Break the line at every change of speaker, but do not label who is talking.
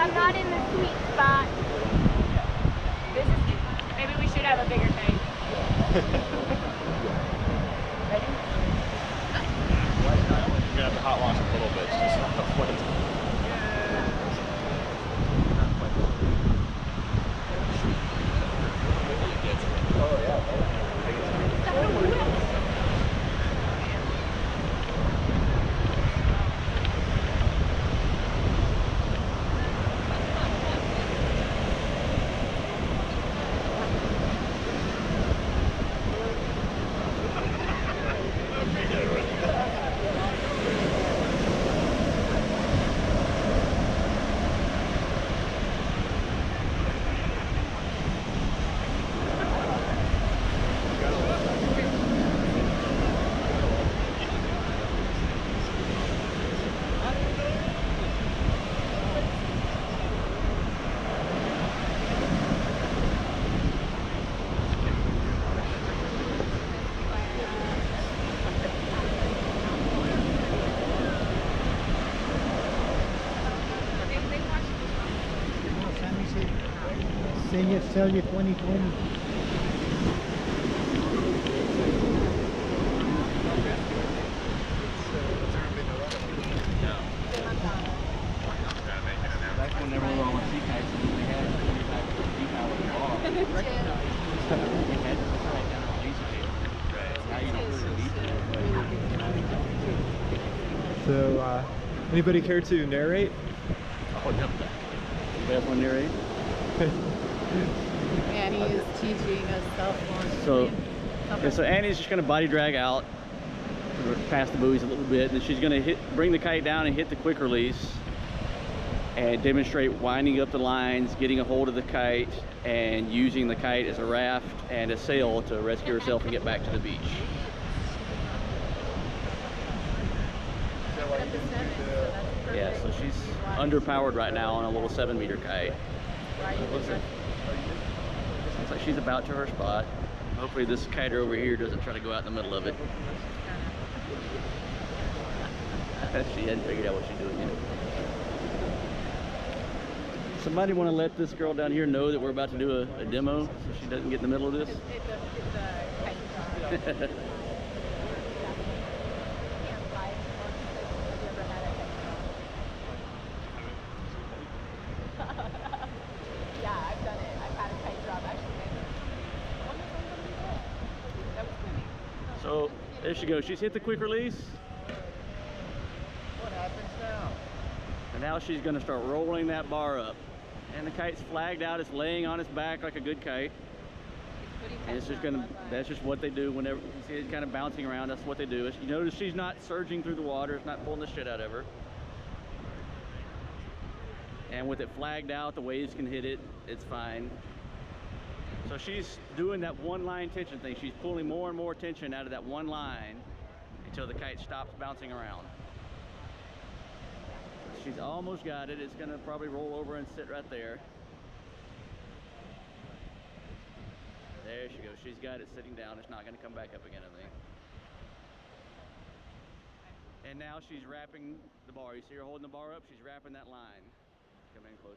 I'm not in the sweet spot. This is, maybe we should have a bigger kite. Ready?
You're gonna have to hot wash a little bit just on the flint. Oh yeah.
Senior Cellular 2020.
Back whenever we were on sea kites, we had 25 deep out of the bar. They had to write down our laser data. Now you don't really need to.
So, anybody care to narrate?
Oh, no. You guys want to narrate?
Annie is teaching us self-launch.
So Annie's just going to body drag out past the buoys a little bit, and then she's going to bring the kite down and hit the quick release and demonstrate winding up the lines, getting a hold of the kite, and using the kite as a raft and a sail to rescue herself and get back to the beach. Yeah, so she's underpowered right now on a little 7-meter kite. Looks like she's about to her spot. Hopefully this kiter over here doesn't try to go out in the middle of it. She hadn't figured out what she's doing yet. Somebody want to let this girl down here know that we're about to do a demo so she doesn't get in the middle of this?
It's a kite drop.
Yeah, I've done it. I've had a kite drop actually. That was funny.
So there she goes. She's hit the quick release.
What happens now?
And now she's going to start rolling that bar up. And the kite's flagged out. It's laying on its back like a good kite. And it's just that's just what they do whenever you see it kind of bouncing around. That's what they do. You notice she's not surging through the water. It's not pulling the shit out of her. And with it flagged out, the waves can hit it. It's fine. So she's doing that one line tension thing. She's pulling more and more tension out of that one line until the kite stops bouncing around. She's almost got it. It's going to probably roll over and sit right there. There she goes. She's got it sitting down. It's not going to come back up again, I think. And now she's wrapping the bar. You see her holding the bar up? She's wrapping that line. Come in close.